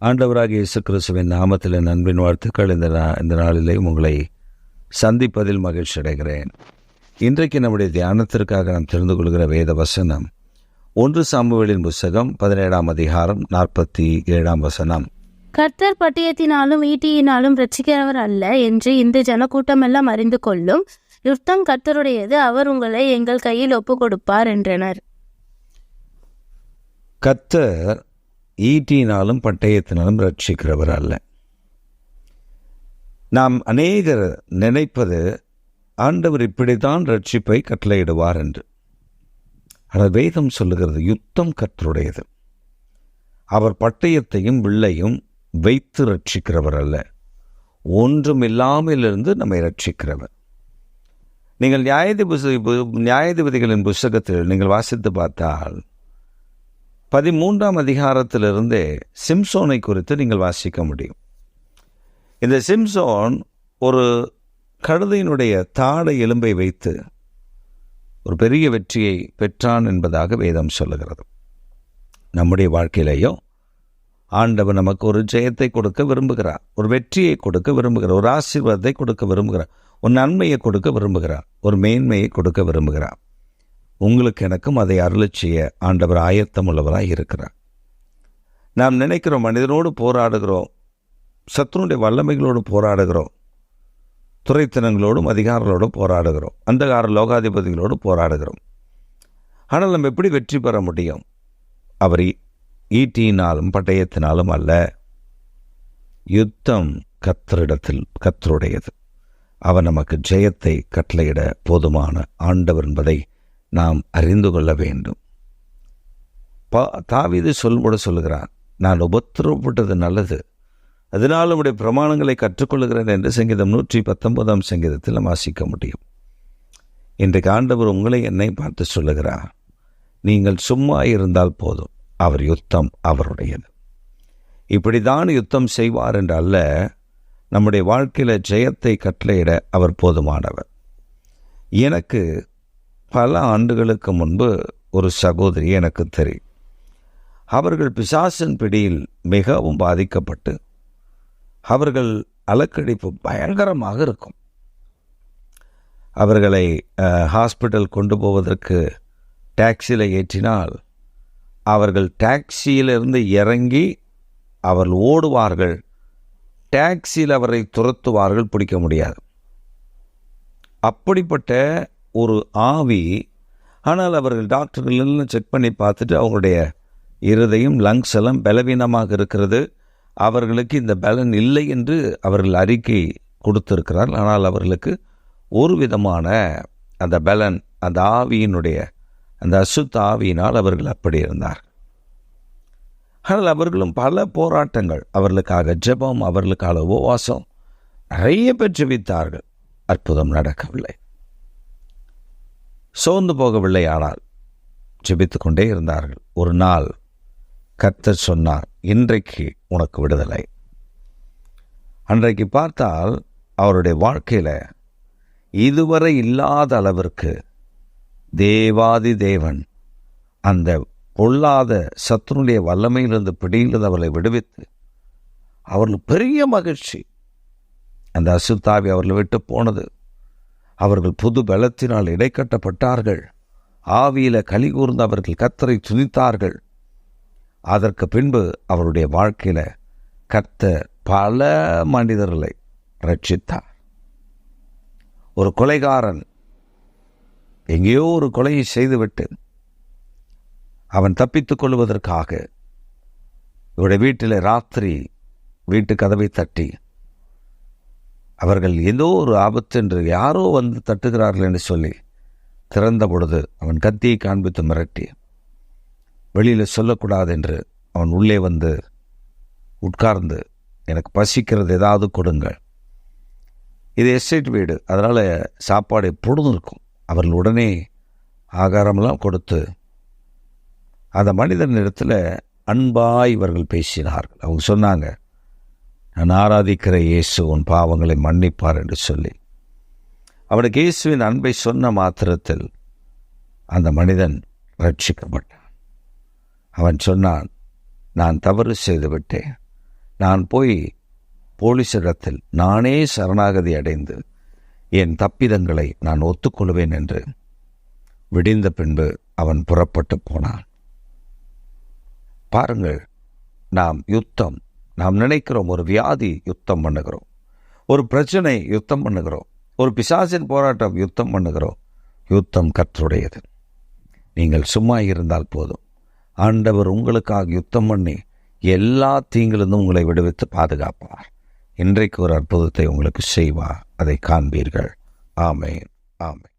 ஆண்டவராகிய இயேசு கிறிஸ்துவின் நாமத்தில் என் அன்பின் வாழ்த்துக்கள். இந்த நாளிலே உங்களை சந்திப்பதில் மகிழ்ச்சி அடைகிறேன். இன்றைக்கு நம்முடைய தியானத்திற்காக நாம் தெரிந்து கொள்கிற வேத வசனம் 1 சாமுவேலின் புஸ்தகம் 17ஆம் அதிகாரம் 47ஆம் வசனம். கர்த்தர் பட்டயத்தினாலும் ஈட்டியினாலும் ரட்சிக்கிறவர் அல்ல என்று இந்த ஜனக்கூட்டமெல்லாம் அறிந்து கொள்ளும். யுத்தம் கர்த்தருடையது, அவர் உங்களை எங்கள் கையில் ஒப்பு கொடுப்பார் என்றனர். கர்த்தர் ஈட்டியினாலும் பட்டயத்தினாலும் ரட்சிக்கிறவர் அல்ல. நாம் அநேகர் நினைப்பது ஆண்டவர் இப்படித்தான் ரட்சிப்பை கட்டளையிடுவார் என்று. ஆனால் வேதம் சொல்லுகிறது யுத்தம் கர்த்தருடையது. அவர் பட்டயத்தையும் வில்லையும் வைத்து ரட்சிக்கிறவர் அல்ல, ஒன்றுமில்லாமலிருந்து நம்மை ரட்சிக்கிறவர். நீங்கள் நியாயாதிபதிகளின் புஸ்தகத்தில் நீங்கள் வாசித்து பார்த்தால் 13ஆம் அதிகாரத்திலிருந்தே சிம்சோனை குறித்து நீங்கள் வாசிக்க முடியும். இந்த சிம்சோன் ஒரு கழுதையினுடைய தாடை எலும்பை வைத்து ஒரு பெரிய வெற்றியை பெற்றான் என்பதாக வேதம் சொல்லுகிறது. நம்முடைய வாழ்க்கையிலேயோ ஆண்டவர் நமக்கு ஒரு ஜெயத்தை கொடுக்க விரும்புகிறார், ஒரு வெற்றியை கொடுக்க விரும்புகிறார், ஒரு ஆசீர்வாதத்தை கொடுக்க விரும்புகிறார், ஒரு நன்மையை கொடுக்க விரும்புகிறார், ஒரு மேன்மையை கொடுக்க விரும்புகிறார். உங்களுக்கு எனக்கும் அதை அருளச் செய்ய ஆண்டவர் ஆயத்தம் உள்ளவராக இருக்கிறார். நாம் நினைக்கிறோம் மனிதனோடு போராடுகிறோம், சத்துருடைய வல்லமைகளோடு போராடுகிறோம், துரைத்தனங்களோடும் அதிகாரங்களோடும் போராடுகிறோம், அந்தகார லோகாதிபதிகளோடு போராடுகிறோம். ஆனால் நம்ம எப்படி வெற்றி பெற முடியும்? அவர் ஈட்டியினாலும் பட்டயத்தினாலும் அல்ல. யுத்தம் கர்த்தருடையது. அவர் நமக்கு ஜெயத்தை கட்டளையிட போதுமான ஆண்டவர் என்பதை நாம் அறிந்து கொள்ள வேண்டும். தாவீது சொல்லுகிறார், நான் உபத்திரவப்பட்டது நல்லது, அதனால் உடைய பிரமாணங்களை கற்றுக்கொள்கிறேன் என்று சங்கீதம் 119ஆம் சங்கீதத்தில் நாம் வாசிக்க முடியும். இன்றைக்கு ஆண்டவர் உங்களை என்னை பார்த்து சொல்லுகிறார், நீங்கள் சும்மா இருந்தால் போதும், அவர் யுத்தம் அவருடையது. இப்படிதான் யுத்தம் செய்வார் என்று அல்ல, நம்முடைய வாழ்க்கையில் ஜெயத்தை கட்டளையிட அவர் போதுமானவர். எனக்கு பல ஆண்டுகளுக்கு முன்பு ஒரு சகோதரி எனக்கு தெரியும். அவர்கள் பிசாசின் பிடியில் மிகவும் பாதிக்கப்பட்டு அவர்கள் அலக்கழிப்பு பயங்கரமாக இருக்கும். அவர்களை ஹாஸ்பிட்டல் கொண்டு போவதற்கு டாக்ஸியில் ஏற்றினால் அவர்கள் டாக்ஸியிலிருந்து இறங்கி அவர்கள் ஓடுவார்கள், டாக்ஸியில் அவரை துரத்துவார்கள், பிடிக்க முடியாது. அப்படிப்பட்ட ஒரு ஆவி. ஆனால் அவர்கள் டாக்டர்கள் செக் பண்ணி பார்த்துட்டு அவங்களுடைய இருதயம் லங்ஸ் எல்லாம் பலவீனமாக இருக்கிறது, அவர்களுக்கு இந்த பலன் இல்லை என்று அவர்கள் அறிக்கை கொடுத்திருக்கிறார்கள். ஆனால் அவர்களுக்கு ஒரு விதமான அந்த பலன், அந்த ஆவியினுடைய அந்த அசுத்த ஆவியினால் அவர்கள் அப்படி இருந்தார். ஆனால் அவர்களும் பல போராட்டங்கள், அவர்களுக்காக ஜெபம், அவர்களுக்காக உபவாசம் நிறைய பேர் ஜெபித்தார்கள். அற்புதம் நடக்கவில்லை, சோர்ந்து போகவில்லை. ஆனால் ஜெபித்து கொண்டே இருந்தார்கள். ஒரு நாள் கர்த்தர் சொன்னார், இன்றைக்கு உனக்கு விடுதலை. அன்றைக்கு பார்த்தால் அவருடைய வாழ்க்கையில் இதுவரை இல்லாத அளவிற்கு தேவாதி தேவன் அந்த பொல்லாத சத்துருடைய வல்லமையிலிருந்து பிடியிலிருந்து அவர்களை விடுவித்து அவர்கள் பெரிய மகிழ்ச்சி. அந்த அசுத்தாவி அவர்களை விட்டு போனது. அவர்கள் புது பலத்தினால் இடைக்கட்டப்பட்டார்கள். ஆவியில களி கூர்ந்து அவர்கள் கர்த்தரை துதித்தார்கள். அதற்கு பின்பு அவருடைய வாழ்க்கையில கர்த்தர் பல மனிதர்களை ரட்சித்தார். ஒரு கொலைகாரன் எங்கேயோ ஒரு கொலையை செய்துவிட்டு அவன் தப்பித்துக் கொள்வதற்காக இவருடைய வீட்டில் ராத்திரி வீட்டு கதவை தட்டி, அவர்கள் ஏதோ ஒரு ஆபத்து என்று யாரோ வந்து தட்டுகிறார்கள் என்று சொல்லி திறந்த பொழுது அவன் கத்தியை காண்பித்து மிரட்டி, வெளியில் சொல்லக்கூடாது என்று அவன் உள்ளே வந்து உட்கார்ந்து, எனக்கு பசிக்கிறது, ஏதாவது கொடுங்கள். இது எஸ்டேட் வீடு, அதனால் சாப்பாடு எப்பொழுதும் இருக்கும். அவர்கள் உடனே ஆகாரமெல்லாம் கொடுத்து அந்த மனிதனிடத்தில் அன்பாய் இவர்கள் பேசினார்கள். அவங்க சொன்னாங்க, நான் ஆராதிக்கிற இயேசு உன் பாவங்களை மன்னிப்பார் என்று சொல்லி அவனுக்கு இயேசுவின் அன்பை சொன்ன மாத்திரத்தில் அந்த மனிதன் ரட்சிக்கப்பட்டான். அவன் சொன்னான், நான் தவறு செய்து விட்டேன், நான் போய் போலீஸிடத்தில் நானே சரணாகதி அடைந்து என் தப்பிதங்களை நான் ஒத்துக்கொள்வேன் என்று விடிந்த பின்பு அவன் புறப்பட்டு போனான். பாருங்கள், நாம் நினைக்கிறோம் ஒரு வியாதி யுத்தம் பண்ணுகிறோம், ஒரு பிரச்சனை யுத்தம் பண்ணுகிறோம், ஒரு பிசாசின் போராட்டம் யுத்தம் பண்ணுகிறோம். யுத்தம் கர்த்தருடையது. நீங்கள் சும்மா இருந்தால் போதும், ஆண்டவர் உங்களுக்காக யுத்தம் பண்ணி எல்லா தீங்கிலிருந்தும் உங்களை விடுவித்து பாதுகாப்பார். இன்றைக்கு ஒரு அற்புதத்தை உங்களுக்கு செய்வார், அதை காண்பீர்கள். ஆமென், ஆமென்.